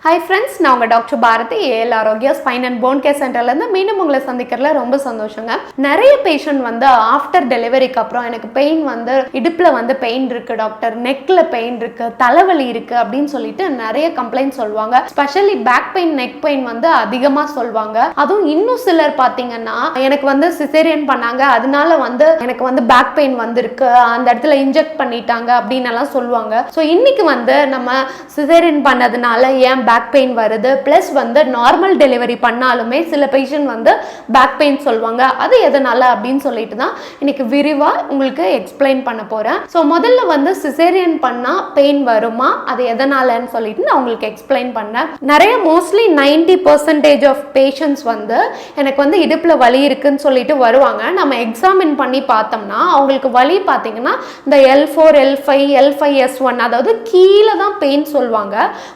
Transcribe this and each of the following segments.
Hi friends, நான் உங்கள் doctor Bharathi AL Arokya spine and bone care சென்டர்லேருந்து மீண்டும் உங்களை சந்திக்கிறதுல ரொம்ப சந்தோஷங்க. நிறைய பேஷண்ட் வந்து ஆஃப்டர் டெலிவரிக்கு அப்புறம் எனக்கு பெயின் வந்து இடுப்பில் வந்து பெயின் இருக்குது டாக்டர், நெக்கில் பெயின் இருக்குது, தலைவலி இருக்குது அப்படின்னு சொல்லிட்டு நிறைய கம்ப்ளைண்ட் சொல்லுவாங்க. Specially back pain, neck pain வந்து அதிகமாக சொல்லுவாங்க. அதுவும் இன்னும் சிலர் பார்த்தீங்கன்னா எனக்கு வந்து சிசேரியன் பண்ணாங்க, அதனால வந்து எனக்கு வந்து பேக் பெயின் வந்திருக்கு, அந்த இடத்துல இன்ஜெக்ட் பண்ணிட்டாங்க அப்படின்னு எல்லாம் சொல்லுவாங்க. ஸோ இன்னைக்கு வந்து நம்ம சிசேரியன் பண்ணதுனால ஏன் பேக் பெயின் வருது, பிளஸ் வந்து நார்மல் டெலிவரி பண்ணாலுமே சில பேஷண்ட் வந்து பேக் பெயின் சொல்லுவாங்க, அது எதனால அப்படின்னு சொல்லிட்டு தான் இன்னைக்கு விரிவா உங்களுக்கு எக்ஸ்பிளைன் பண்ண போறேன். ஸோ முதல்ல வந்து சிசேரியன் பண்ணா பெயின் வருமா, அது எதனாலன்னு சொல்லிட்டு நான் உங்களுக்கு எக்ஸ்பிளைன் பண்ணேன். நிறைய மோஸ்ட்லி 90% ஆஃப் பேஷண்ட்ஸ் வந்து எனக்கு வந்து இடுப்புல வலி இருக்குன்னு சொல்லிட்டு வருவாங்க. நம்ம எக்ஸாமின் பண்ணி பார்த்தோம்னா அவங்களுக்கு வலி பார்த்தீங்கன்னா இந்த L4, L5, L5S1 அதாவது கீழே தான் பெயின் சொல்லுவாங்க.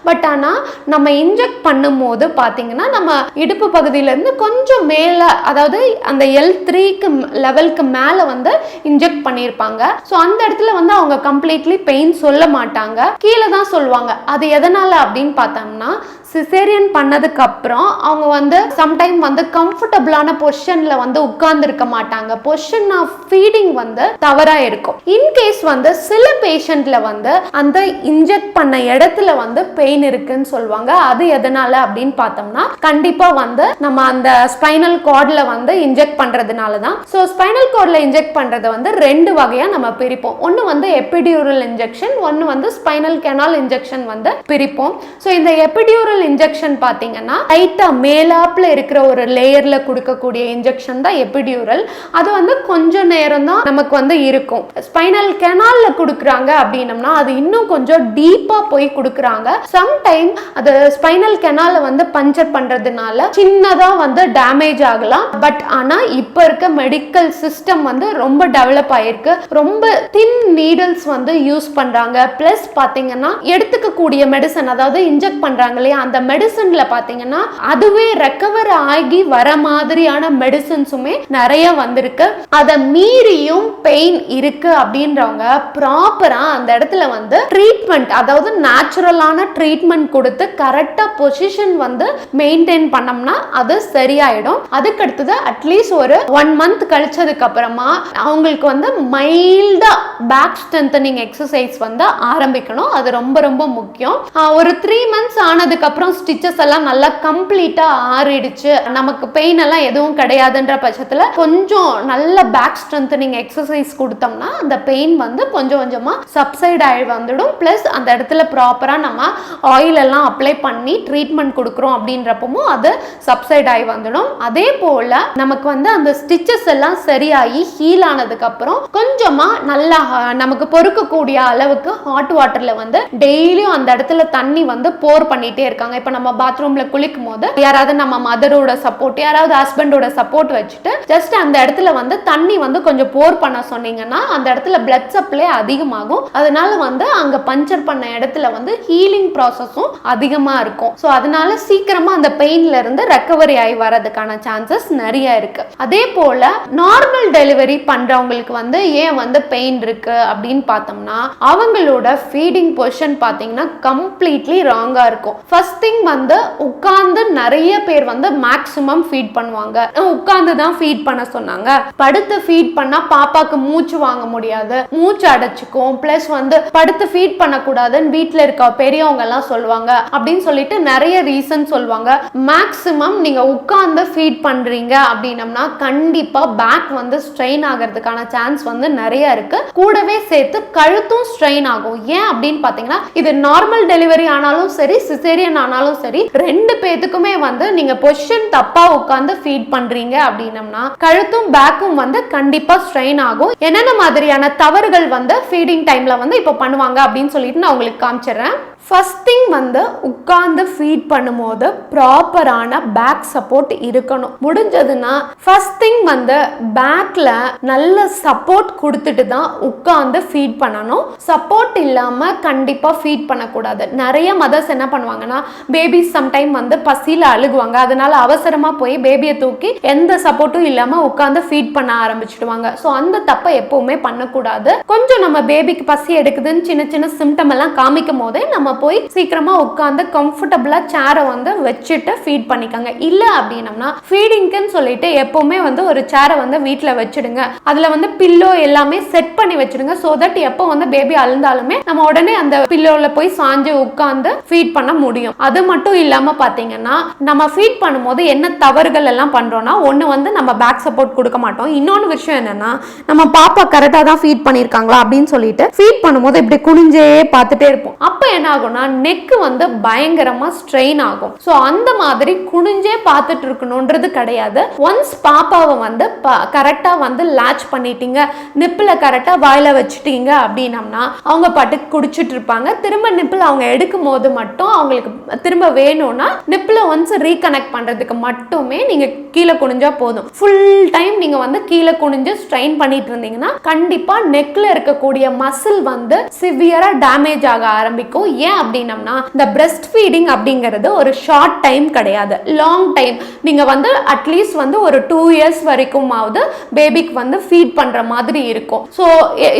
பட் ஆனால் நம்ம இன்ஜெக்ட் பண்ணும்போது பார்த்தீங்கன்னா நம்ம இடுப்பு பகுதியிலேருந்து கொஞ்சம் மேலே, அதாவது அந்த L3க்கு லெவலுக்கு மேலே வந்து இன்ஜெக்ட் பண்ணியிருப்பாங்க. ஸோ அந்த இடத்துல வந்து அவங்க கம்ப்ளீட்லி பெயின் சொல்ல மாட்டாங்க, கீழே தான் சொல்லுவாங்க. அது எதனால அப்படின்னு பார்த்தோம்னா சிசேரியன் பண்ணதுக்கு அப்புறம் அவங்க வந்து சம்டைம் வந்து கம்ஃபர்டபுளான பொசிஷன்ல வந்து உட்கார்ந்து இருக்க மாட்டாங்க. பொசிஷன் ஆஃப் ஃபீடிங் வந்து தவறா இருக்கும். இன்கேஸ் வந்து சில பேஷண்ட்ல வந்து அந்த இன்ஜெக்ட் பண்ண இடத்துல வந்து பெயின் இருக்குன்னு சொல்லுவாங்க. அது எதனால அப்படின்னு பார்த்தோம்னா கண்டிப்பா வந்து நம்ம அந்த ஸ்பைனல் கார்ட்ல வந்து இன்ஜெக்ட் பண்றதுனால தான். ஸோ ஸ்பைனல் கார்ட்ல இன்ஜெக்ட் பண்றதை வந்து ரெண்டு வகையா நம்ம பிரிப்போம். ஒன்னு வந்து எபிடியூரல் இன்ஜெக்ஷன், ஒன்னு வந்து ஸ்பைனல் கெனால் இன்ஜெக்ஷன் வந்து பிரிப்போம். ஸோ இந்த எபிடியூரல் இன்ஜெக்ஷன் பாத்தீங்கன்னா லைட்டா மேலாப்ல இருக்கிற ஒரு லேயர்ல கொடுக்கக்கூடிய இன்ஜெக்ஷன் தான் எபிடியூரல். அது வந்து கொஞ்ச நேரம் தான் நமக்கு வந்து இருக்கும். ஸ்பைனல் கெனால்ல கொடுக்குறாங்க அப்படின்னம்னா அது இன்னும் கொஞ்சம் டீப்பா போய் கொடுக்குறாங்க. சம்டைம் அது ஸ்பைனல் கெனால வந்து பஞ்சர் பண்றதுனால சின்னதா வந்து டேமேஜ் ஆகலாம். பட் ஆனா இப்ப இருக்க மெடிக்கல் சிஸ்டம் வந்து ரொம்ப டெவலப் ஆயிருக்கு. ரொம்ப தின் நீடல்ஸ் வந்து யூஸ் பண்றாங்க. பிளஸ் பாத்தீங்கன்னா எடுத்துக்கக்கூடிய மெடிசன், அதாவது இன்ஜெக்ட் பண்றாங்க இல்லையா, அந்த மெடிசன்ல பாத்தீங்கன்னா அதுவே ரெக்கவர் ஆகி வர மாதிரியான மெடிசன்ஸுமே நிறைய வந்திருக்கு. அதை மீறியும் பெயின் இருக்கு அப்படின்றவங்க ப்ராப்பரா அந்த இடத்துல வந்து ட்ரீட்மெண்ட், அதாவது நேச்சுரலான ட்ரீட்மெண்ட் கொடுத்து கரெக்டா பொசிஷன் வந்து மெயின்டைன் பண்ணோம்னா அது சரியாயிடும். அதுக்கு அடுத்தது அட்லீஸ்ட் ஒரு 1 மந்த் கழிச்சதுக்கு அப்புறமா அவங்களுக்கு வந்து மைல்டா பேக் ஸ்ட்ரென்தனிங் எக்ஸசைஸ் வந்து ஆரம்பிக்கணும். அது ரொம்ப ரொம்ப முக்கியம். ஒரு 3 மந்த்ஸ் ஆனதுக்கு அப்புறம் ஸ்டிச்சஸ் எல்லாம் நல்லா கம்ப்ளீட்டா ஆறிடுச்சு, நமக்கு பெயின் எல்லாம் எதுவும் கிடையாதுன்ற பட்சத்துல கொஞ்சம் நல்ல பேக் ஸ்ட்ரென்தனிங் எக்ஸசைஸ் கொடுத்தோம்னா அந்த பெயின் வந்து கொஞ்சம் கொஞ்சமா சப்சைட் ஆகி வந்துடும். பிளஸ் அந்த இடத்துல ப்ராப்பரா நம்ம ஆயில் எல்லாம் அப்ளை பண்ணி ட்ரீட்மெண்ட் கொடுக்குறோம் அப்படின்றப்பவும் அது சப்சைட் ஆகி வந்துடும். அதே போல நமக்கு வந்து அந்த ஸ்டிச்சஸ் எல்லாம் சரியாகி ஹீல் ஆனதுக்கு அப்புறம் கொஞ்சமா நல்லா நமக்கு பொறுக்கக்கூடிய அளவுக்கு ஹாட் வாட்டர்ல வந்து டெய்லியும் அந்த இடத்துல தண்ணி வந்து போர் பண்ணிட்டே இருக்காங்க. இப்ப நம்ம பாத்ரூம்ல குளிக்கும் போது யாராவது நம்ம மதரோட சப்போர்ட், யாராவது ஹஸ்பண்டோட சப்போர்ட் வச்சுட்டு ஜஸ்ட் அந்த இடத்துல வந்து தண்ணி வந்து கொஞ்சம் போர் பண்ண சொன்னீங்கன்னா அந்த இடத்துல பிளட் சப்ளை அதிகமாகும். அதனால வந்து அங்க பஞ்சர் பண்ண இடத்துல வந்து ஹீலிங் ப்ராசஸும் அதிகமா இருக்கும். ஸோ அதனால சீக்கிரமா அந்த பெயின்ல இருந்து ரெக்கவரி ஆகி வரதுக்கான சான்சஸ் நிறைய இருக்கு. அதே போல நார்மல் டெலிவரி பண்றவங்களுக்கு வந்து ஏன் வந்து பெயின் இருக்கு அப்படின்னு பார்த்தோம்னா அவங்களோட ஃபீடிங் பொசிஷன் பார்த்தீங்கன்னா கம்ப்ளீட்லி ராங்கா இருக்கும். ஃபர்ஸ்ட் திங் வந்து உட்கார்ந்து நிறைய பேர் வந்து மேக்ஸிமம் ஃபீட் பண்ணுவாங்க. உட்கார்ந்து தான் ஃபீட் பண்ண சொன்னாங்க. படுத்து ஃபீட் பண்ணா பாப்பாக்கு மூச்சு வாங்க முடியாது, மூச்சு அடைச்சுக்கும். பிளஸ் வந்து படுத்து ஃபீட் பண்ணக்கூடாதுன்னு வீட்டில் இருக்க பெரியவங்க எல்லாம் சொல்லுவாங்க. அப்படின்னு சொல்லிட்டு நிறைய ரீசன் சொல்லுவாங்க. மேக்ஸிமம் நீங்க உட்கார்ந்து ஃபீட் பண்றீங்க அப்படின்னம்னா கண்டிப்பா பேக் வந்து ஸ்ட்ரெயின் ஆகிறதுக்கான சான்ஸ் வந்து நிறைய இருக்கு. கூடவே சேர்த்து கழுத்தும் ஸ்ட்ரெயின் ஆகும். ஏன் அப்படின்னு பாத்தீங்கன்னா இது நார்மல் டெலிவரி ஆனாலும் சரி, சிசேரியன் ஆனாலும் சரி, ரெண்டு பேத்துக்குமே வந்து நீங்க பொசிஷன் தப்பா உட்கார்ந்து ஃபீட் பண்றீங்க அப்படின்னம்னா கழுத்தும் பேக்கும் வந்து கண்டிப்பா ஸ்ட்ரெயின் ஆகும். என்னென்ன மாதிரியான தவறுகள் வந்து ஃபீடிங் டைம்ல வந்து இப்போ பண்ணுவாங்க அப்படின்னு சொல்லிட்டு நான் உங்களுக்கு காமிச்சிடுறேன். ஃபர்ஸ்ட் திங் வந்து உட்கார்ந்து ஃபீட் பண்ணும்போது ப்ராப்பரான பேக் சப்போர்ட் இருக்கணும். முடிஞ்சதுன்னா ஃபர்ஸ்ட் திங் வந்து பேக்ல நல்ல சப்போர்ட் கொடுத்துட்டு தான் உட்கார்ந்து ஃபீட் பண்ணணும். சப்போர்ட் இல்லாம கண்டிப்பா ஃபீட் பண்ணக்கூடாது. நிறைய மதர்ஸ் என்ன பண்ணுவாங்கன்னா பேபிஸ் சம்டைம் வந்து பசியில அழுகுவாங்க, அதனால அவசரமா போய் பேபியை தூக்கி எந்த சப்போர்ட்டும் இல்லாம உட்கார்ந்து ஃபீட் பண்ண ஆரம்பிச்சிடுவாங்க. ஸோ அந்த தப்பை எப்பவுமே பண்ணக்கூடாது. கொஞ்சம் நம்ம பேபிக்கு பசி எடுக்குதுன்னு சின்ன சின்ன சிம்டம் எல்லாம் காமிக்கும் போதே நம்ம போய் சீக்கிரமா உட்காந்து கம்ஃபர்டபுளா சேரை வந்து வச்சுட்டு ஃபீட் பண்ணிக்கோங்க. இல்ல அப்படின்னம்னா ஃபீடிங்க்குன்னு சொல்லிட்டு எப்பவுமே வந்து ஒரு சேரை வந்து வீட்டுல வச்சிடுங்க. அதுல வந்து பில்லோ எல்லாமே செட் பண்ணி வச்சிடுங்க. சோ தட் எப்போ வந்து பேபி அழுந்தாலுமே நம்ம உடனே அந்த பில்லோல போய் சாஞ்சு உட்கார்ந்து ஃபீட் பண்ண முடியும். அது மட்டும் இல்லாம பாத்தீங்கன்னா நம்ம ஃபீட் பண்ணும்போது என்ன தவறுகள் எல்லாம் பண்றோம்னா, ஒண்ணு வந்து நம்ம பேக் சப்போர்ட் கொடுக்க மாட்டோம். இன்னொன்னு விஷயம் என்னன்னா, நம்ம பாப்பா கரெக்டா தான் ஃபீட் பண்ணிருக்காங்களா அப்படின்னு சொல்லிட்டு ஃபீட் பண்ணும்போது இப்படி குனிஞ்சே பார்த்துட்டே இருப்போம். அப்ப என்ன ஆகும்னா நெக் வந்து பயங்கரமா ஸ்ட்ரெயின் ஆகும். சோ அந்த மாதிரி குனிஞ்சே பார்த்துட்டு இருக்கணும்ன்றது கிடையாது. ஒன்ஸ் பாப்பாவை வந்து கரெக்டா வந்து லாச் பண்ணிட்டீங்க, நிப்பில கரெக்டா வாயில வச்சுட்டீங்க அப்படின்னம்னா அவங்க பாட்டுக்கு குடிச்சிட்டு இருப்பாங்க. திரும்ப நிப்பில் அவங்க எடுக்கும் போது மட்டும் அவங்களுக்கு திரும்ப வேணும்னா நிப்பில் ஒன்ஸ் ரீகனெக்ட் பண்றதுக்கு மட்டுமே நீங்க கீழே குனிஞ்சா போதும். ஃபுல் டைம் நீங்க வந்து கீழே குனிஞ்சு ஸ்ட்ரெயின் பண்ணிட்டு இருந்தீங்கன்னா கண்டிப்பா நெக்ல இருக்கக்கூடிய மசில் வந்து சிவியரா டேமேஜ் ஆக ஆரம்பிக்கும். ஏன் அப்படின்னம்னா இந்த பிரஸ்ட் ஃபீடிங் அப்படிங்கிறது ஒரு ஷார்ட் டைம் கிடையாது, லாங் டைம். நீங்க வந்து அட்லீஸ்ட் வந்து ஒரு 2 years வரைக்குமாவது பேபிக்கு வந்து ஃபீட் பண்ற மாதிரி இருக்கும். ஸோ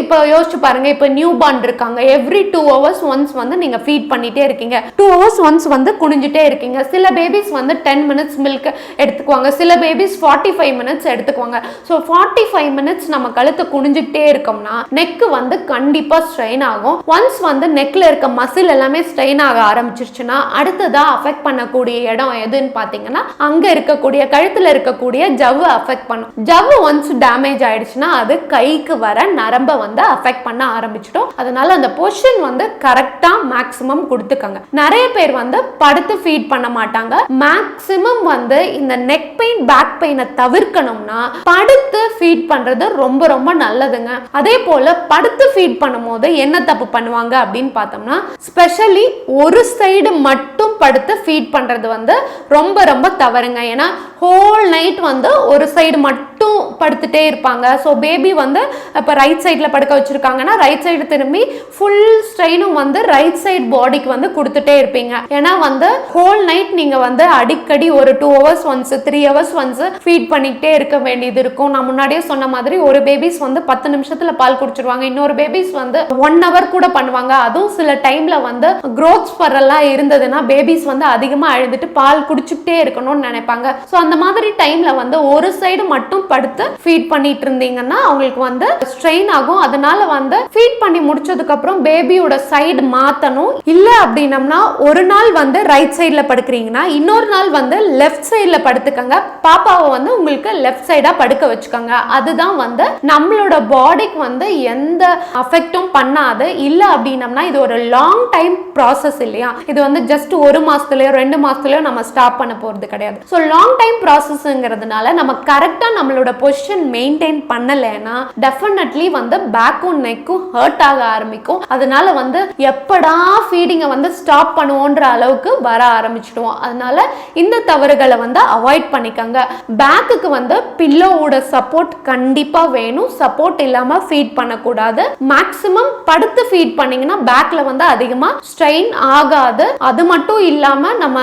இப்போ யோசிச்சு பாருங்க, இப்போ நியூ பார்ன் இருக்காங்க, எவ்ரி 2 hours ஒன்ஸ் வந்து நீங்க ஃபீட் பண்ணிட்டே இருக்கீங்க, 2 hours ஒன்ஸ் வந்து குனிஞ்சிட்டே இருக்கீங்க. சில பேபிஸ் வந்து 10 minutes மில்க் எடுத்துக்குவாங்க, சில பேபிஸ் 45 minutes எடுத்துக்குவாங்க. ஸோ 45 minutes நம்ம கழுத்தை குனிஞ்சிட்டே இருக்கோம்னா நெக் வந்து கண்டிப்பா ஸ்ட்ரெயின் ஆகும். ஒன்ஸ் வந்து நெக்ல இருக்க மசில் எல்லாமே ஸ்ட்ரெயின் ஆக ஆரம்பிச்சிருச்சுன்னா அடுத்ததா அஃபெக்ட் பண்ணக்கூடிய இடம் எதுன்னு பாத்தீங்கன்னா அங்க இருக்கக்கூடிய கழுத்துல இருக்கக்கூடிய ஜவ்வு அஃபெக்ட் பண்ணும். ஜவ்வு ஒன்ஸ் டேமேஜ் ஆயிடுச்சுன்னா அது கைக்கு வர நரம்பை வந்து அஃபெக்ட் பண்ண ஆரம்பிச்சிடும். அதனால அந்த பொசிஷன் வந்து கரெக்டா மேக்ஸிமம் கொடுத்துக்கங்க. நிறைய பேர் வந்து படுத்து ஃபீட் பண்ண மாட்டாங்க. மேக்ஸிமம் வந்து இந்த நெக் பெயின் பேக் பெயினை தவிர்க்கணும்னா படுத்து ஃபீட் பண்றது ரொம்ப ரொம்ப நல்லதுங்க. அதே போல படுத்து ஃபீட் பண்ணும்போது என்ன தப்பு பண்ணுவாங்க அப்படின்னு பார்த்தோம்னா, ஸ்பெஷலி ஒரு சைடு மட்டும் படுத்து ஃபீட் பண்றது வந்து ரொம்ப ரொம்ப தவறுங்க. ஏன்னா ஹோல் நைட் வந்து ஒரு சைடு மட்டும் படுத்துட்டே இருப்பாங்க. ஸோ பேபி வந்து இப்போ ரைட் சைடில் படுக்க வச்சிருக்காங்கன்னா ரைட் சைடு திரும்பி ஃபுல் ஸ்ட்ரெயினும் வந்து ரைட் சைடு பாடிக்கு வந்து கொடுத்துட்டே இருப்பீங்க. ஏன்னா வந்து ஹோல் நைட் நீங்க வந்து அடிக்கடி ஒரு 2 hours once 3 hours once feed பண்ணிக்கிட்டே இருக்க வேண்டியது இருக்கும். நான் முன்னாடியே சொன்ன மாதிரி ஒரு பேபிஸ் வந்து 10 நிமிஷத்துல பால் குடிச்சிருவாங்க, இன்னொரு பேபிஸ் வந்து 1 hour கூட பண்ணுவாங்க. அதுவும் சில டைம்ல வந்து growth spur எல்லாம் இருந்ததுன்னா பேபிஸ் வந்து அதிகமா அழுதுட்டு பால் குடிச்சுக்கிட்டே இருக்கணும்னு நினைப்பாங்க. ஸோ அந்த மாதிரி டைம்ல வந்து ஒரு சைடு மட்டும் படுத்து ஃபீட் பண்ணிட்டு இருந்தீங்கன்னா அவங்களுக்கு வந்து ஸ்ட்ரெயின் ஆகும். அதனால வந்து ஃபீட் பண்ணி முடிச்சதுக்கு அப்புறம் பேபியோட சைடு மாத்தணும். இல்ல அப்படின்னம்னா ஒரு நாள் வந்து ரைட் சைடுல படுக்கிறீங்கன்னா இன்னொரு நாள் வந்து லெஃப்ட் சைடுல படுத்துக்கங்க. பாப்பாவை வந்து உங்களுக்கு லெஃப்ட் சைடா படுக்க வச்சுக்கோங்க. அதுதான் வந்து நம்மளோட பாடிக்கு வந்து எந்த அஃபெக்டும் பண்ணாது. இல்ல அப்படின்னம்னா இது ஒரு லாங் டைம் ப்ராசஸ் இல்லையா, இது வந்து ஜஸ்ட் 1 மாசத்துலயோ 2 மாசத்துலயோ நம்ம ஸ்டாப் பண்ண போறது கிடையாது. ஸோ லாங் டைம் ப்ராசஸ்ங்கிறதுனால நம்ம கரெக்டா நம்மளோட பொசிஷன் மெயின்டைன் பண்ணலைன்னா டெஃபினெட்லி வந்து பேக்கும் நெக்கும் ஹர்ட் ஆக ஆரம்பிக்கும். அதனால வந்து எப்படா ஃபீடிங்கை வந்து ஸ்டாப் பண்ணுவோன்ற அளவுக்கு வர ஆரம்பிச்சிடுவோம். அதனால இந்த தவறுகளை வந்து அவாய்ட் பண்ணிக்கங்க. பேக்குக்கு வந்து பில்லோவோட சப்போர்ட் கண்டிப்பா வேணும். சப்போர்ட் இல்லாம ஃபீட் பண்ணக்கூடாது. மேக்ஸிமம் படுத்து ஃபீட் பண்ணீங்கன்னா பேக்ல வந்து அதிகமா ஸ்ட்ரெயின் ஆகாது. அது மட்டும் இல்லாம நம்ம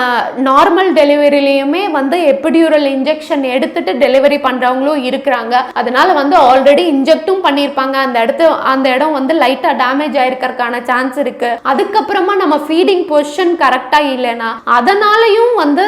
நார்மல் டெலிவரியிலயுமே வந்து எபிடியூரல் இன்ஜெக்ஷன் எடுத்துட்டு டெலிவரி பண்றவங்களும் இருக்கிறாங்க. அதனால வந்து ஆல்ரெடி இன்ஜெக்டும் பண்ணிருப்பாங்க, அந்த இடம் வந்து லைட்டா டேமேஜ் ஆயிருக்கிறதுக்கான சான்ஸ் இருக்கு. அதுக்கப்புறமா நம்ம ஃபீடிங் பொசிஷன் கரெக்டா இல்லைன்னா அதனாலயும் வந்து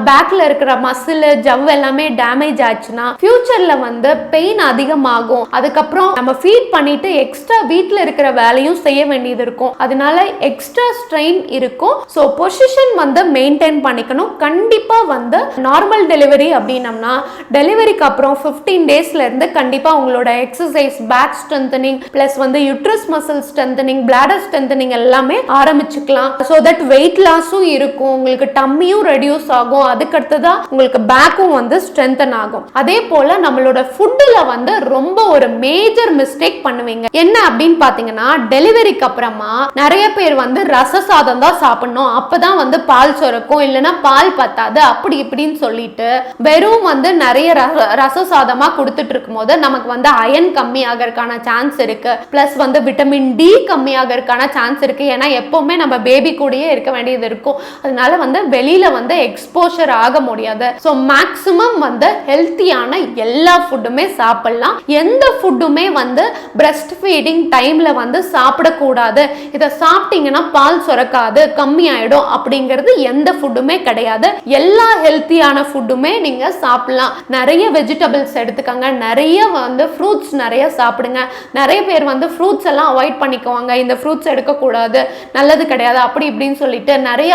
பேக்ல இருக்கிற மசில் ஜவ் எல்லாமே டேமேஜ் ஆச்சுன்னா ஃபியூச்சர்ல வந்து பெயின் அதிகமாகும். அதுக்கப்புறம் நம்ம ஃபீட் பண்ணிட்டு எக்ஸ்ட்ரா வீட்ல இருக்கிற வேலையும் செய்ய வேண்டியது இருக்கும். அதனால எக்ஸ்ட்ரா ஸ்ட்ரெயின் இருக்கும். ஸோ பொசிஷன் வந்து மெயின்டைன் பண்ணிக்கணும். கண்டிப்பா வந்து நார்மல் டெலிவரி அப்படின்னம்னா டெலிவரிக்கு அப்புறம் 15 daysல இருந்து கண்டிப்பா உங்களோட எக்ஸசைஸ் பேக் ஸ்ட்ரென்தனிங் பிளஸ் வந்து uterus muscle strengthening bladder strengthening எல்லாமே ஆரம்பிச்சுக்கலாம். ஸோ தட் வெயிட் லாஸும் இருக்கும், உங்களுக்கு டம்மியும் ரெடியூஸ் ஆகும், அதுக்கடுத்ததான் உங்களுக்கு பேக்கும் வந்து ஸ்ட்ரென்தன் ஆகும். அதே போல நம்மளோட ஃபுட்ல வந்து ரொம்ப ஒரு மேஜர் மிஸ்டேக் பண்ணுவீங்க. என்ன அப்படின்னு பாத்தீங்கன்னா டெலிவரிக்கு அப்புறமா நிறைய பேர் வந்து ரச சாதம் தான் சாப்பிடணும், அப்பதான் வந்து பால் சுரக்கும், இல்லைன்னா பால் பத்தாது அப்படி இப்படின்னு சொல்லிட்டு வெறும் வந்து நிறைய ரச ரத்த சாதமா கொடுத்துட்டு இருக்கும்போது நமக்கு வந்து அயன் கம்மி ஆகிறதுக்கான சான்ஸ் இருக்கு, பிளஸ் வந்து விட்டமின் டி கம்மி ஆகிறதுக்கான சான்ஸ் இருக்கு. ஏன்னா எப்பவுமே நம்ம பேபி கூடயே இருக்க வேண்டியது இருக்கும், அதனால வந்து வெளியில வந்து எக்ஸ்போஷர் ஆக முடியாது. ஸோ மேக்சிமம் வந்து ஹெல்த்தியான எல்லா ஃபுட்டுமே சாப்பிடலாம். எந்த ஃபுட்டுமே வந்து பிரஸ்ட் ஃபீடிங் டைம்ல வந்து சாப்பிடக்கூடாது, இதை சாப்பிட்டீங்கன்னா பால் சுரக்காது, கம்மி ஆயிடும் அப்படிங்கிறது எந்த ஃபுட்டுமே கிடையாது. எல்லா ஹெல்த்தியான ஃபுட்டுமே நீங்க சாப்பிடலாம். நிறைய வெஜிடபிள்ஸ் எடுத்துக்கங்க, நிறைய வந்து ஃப்ரூட்ஸ் நிறைய சாப்பிடுங்க. நிறைய பேர் வந்து ஃப்ரூட்ஸ் எல்லாம் அவாய்ட் பண்ணிக்குவாங்க, இந்த ஃப்ரூட்ஸ் எடுக்கக்கூடாது, நல்லது கிடையாது அப்படி இப்படின்னு சொல்லிட்டு நிறைய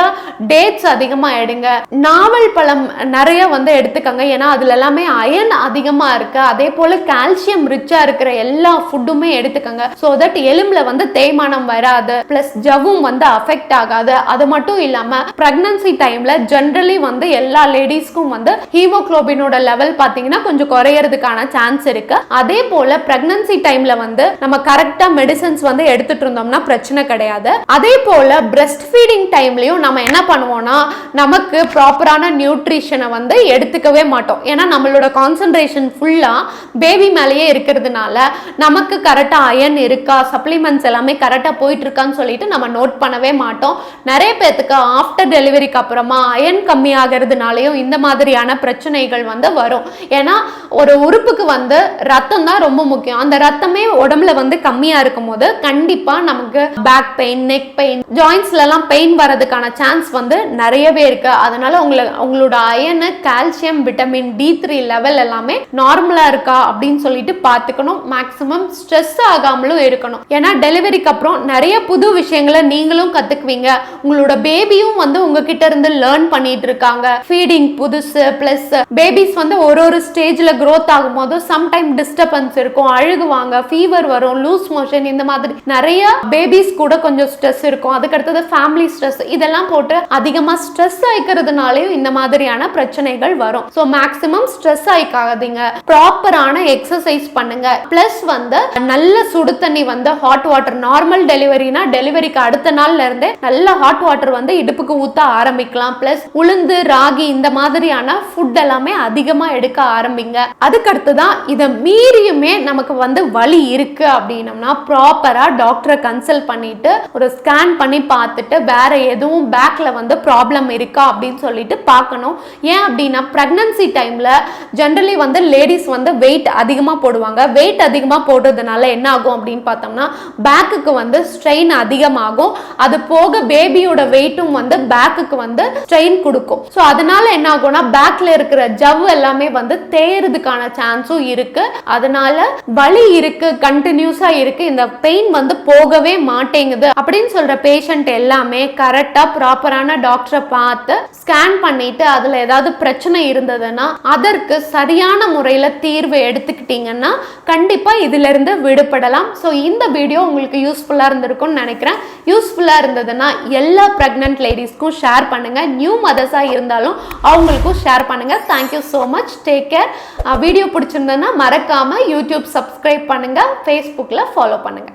டேட்ஸ் அதிகமா எடுங்க. நாவல் பழம் நிறைய வந்து எடுத்துக்கங்க, ஏன்னா அதுல எல்லாமே அயன் அதிகமா இருக்கு. அதே போல கால்சியம் ரிச்சா இருக்கிற எல்லா ஃபுட்டுமே எடுத்துக்கங்க. சோ தட் எலும்புல வந்து தேய்மானம் வராது, பிளஸ் ஜவ்வும் வந்து அஃபெக்ட் ஆகாது. அது மட்டும் இல்லாம பிரெக்னன்சி டைம்ல ஜெனரலி வந்து எல்லா லேடிஸ்க்கும் வந்து ஹீமோகுளோபினோட லெவல் பாத்தீங்கன்னா கொஞ்சம் குறையறதுக்கான சான்ஸ் இருக்கு. அதே போல பிரெக்னன்சி டைம்ல வந்து நம்ம கரெக்டா மெடிசன்ஸ் வந்து எடுத்துட்டு இருந்தோம்னா பிரச்சனை கிடையாது. அதே போல பிரஸ்ட் ஃபீடிங் டைம்லயும் நம்ம என்ன பண்ணுவோம்னா நமக்கு ப்ராப்பரான நியூட்ரிஷனை வந்து எடுத்துக்கவே மாட்டோம். ஏன்னா நம்மளோட கான்சென்ட்ரேஷன் ஃபுல்லா பேபி மேலேயே இருக்கிறதுனால நமக்கு கரெக்டா அயன் இருக்கா, சப்ளிமெண்ட்ஸ் எல்லாமே கரெக்டா போயிட்டு இருக்கான்னு சொல்லிட்டு நம்ம நோட் பண்ணவே மாட்டோம். நிறைய பேருக்கு ஆஃப்டர் டெலிவரிக்கு அப்புறமா அயன் கம்மி ஆகிறதுனாலையும் இந்த மாதிரியான பிரச்சனைகள் வந்து வரும். ஏன்னா ஒரு உறுப்புக்கு வந்து ரத்தம் தான் ரொம்ப முக்கியம். அந்த ரத்தமே உடம்புல வந்து கம்மியா இருக்கும் போது கண்டிப்பா நமக்கு பேக் பெயின், நெக் பெயின், ஜாயின்ஸ்ல எல்லாம் பெயின் வரதுக்கான சான்ஸ் வந்து நிறையவே இருக்கு. அதனால உங்களோட iron, calcium, vitamin D3 level எல்லாமே நார்மலா இருக்கா அப்படின்னு சொல்லிட்டு பார்த்துக்கணும். மேக்ஸிமம் ஸ்ட்ரெஸ் ஆகாமலும் இருக்கணும். ஏன்னா டெலிவரிக்கு அப்புறம் நிறைய புது விஷயங்களை நீங்களும் கத்துக்குவீங்க, உங்களோட பேபியும் வந்து உங்ககிட்ட இருந்து லேர்ன் பண்ணிட்டு இருக்காங்க. ஃபீடிங் புதுசு, பிளஸ் பேபிஸ் வந்து ஒரு ஸ்டேஜ்ல growth ஆகும்போது சம்டைம் டிஸ்டர்பன்ஸ் இருக்கும், அழுகுவாங்க, ஃபீவர் வரும், லூஸ் மோஷன், இந்த மாதிரி நிறைய பேபிஸ் கூட கொஞ்சம் ஸ்ட்ரெஸ் இருக்கும். அதுக்கடுத்தது ஃபேமிலி ஸ்ட்ரெஸ், இதெல்லாம் போட்டு அதிகமா ஸ்ட்ரெஸ் ஆயிக்கிறதுனாலயும் இந்த மாதிரியான பிரச்சனைகள் வரும். ஸோ மேக்ஸிமம் ஸ்ட்ரெஸ் ஆயிக்காதீங்க, ப்ராப்பரான எக்ஸசைஸ் பண்ணுங்க. பிளஸ் வந்து நல்ல சுடு தண்ணி வந்து ஹாட் வாட்டர், நார்மல் டெலிவரினா டெலிவரிக்கு அடுத்த நாள்ல இருந்தே நல்ல ஹாட் வாட்டர் வந்து இடுப்புக்கு ஊத்த ஆரம்பிக்கலாம். பிளஸ் உளுந்து, ராகி இந்த மாதிரியான ஃபுட் எல்லாமே அதிகமா எடுக்க ஆரம்பிங்க. அதுக்கடுத்துதான் இதை மீறியுமே நமக்கு வந்து வலி இருக்கு அப்படின்னம்னா ப்ராப்பரா டாக்டரை கன்சல்ட் பண்ணிட்டு ஒரு ஸ்கேன் பண்ணி பார்த்துட்டு வேற எதுவும் பேக்ல வந்து ப்ராப்ளம் இருக்கா அப்படின்னு சொல்லிட்டு பார்க்கணும். ஏன் அப்படின்னா பிரெக்னன்சி டைம்ல ஜெனரலி வந்து லேடிஸ் வந்து வெயிட் அதிகமா போடுவாங்க. வெயிட் அதிகமா போடுறதுனால என்ன ஆகும் அப்படின்னு பார்த்தோம்னா பேக்குக்கு வந்து ஸ்ட்ரெயின் அதிகமாகும். அது போக பேபியோட வெயிட்டும் வந்து பேக்குக்கு வந்து ஸ்ட்ரெயின் கொடுக்கும். ஸோ அதனால என்ன ஆகும்னா பேக்ல இருக்கிற ஜவ் எல்லாமே வந்து தேயறதுக்கான சான்ஸும் இருக்கு. அதனால வலி இருக்கு, கண்டினியூஸா இருக்கு, இந்த பெயின் வந்து போகவே மாட்டேங்குது அப்படின்னு சொல்ற பேஷண்ட் எல்லாமே கரெக்டா ப்ராப்பரான டாக்டரை பார்த்து ஸ்கேன் பண்ணிட்டு அதுல ஏதாவது பிரச்சனை இருந்ததுன்னா அதற்கு சரியான முறையில தீர்வு எடுத்துக்கிட்டீங்கன்னா கண்டிப்பா இதுல இருந்து விடுபடலாம். ஸோ இந்த வீடியோ உங்களுக்கு யூஸ்ஃபுல்லா இருந்திருக்கும்னு நினைக்கிறேன். யூஸ்ஃபுல்லா இருந்ததுன்னா எல்லா பிரெக்னன்ட் லேடிஸ்க்கும் ஷேர் பண்ணுங்க, நியூ மதர்ஸா இருந்தாலும் அவங்களுக்கும் ஷேர் பண்ணுங்க. Thank you so much, take care. Video பிடிச்சிருந்ததுன்னா மறக்காம யூடியூப் சப்ஸ்கிரைப் பண்ணுங்க, ஃபேஸ்புக்ல ஃபாலோ பண்ணுங்க.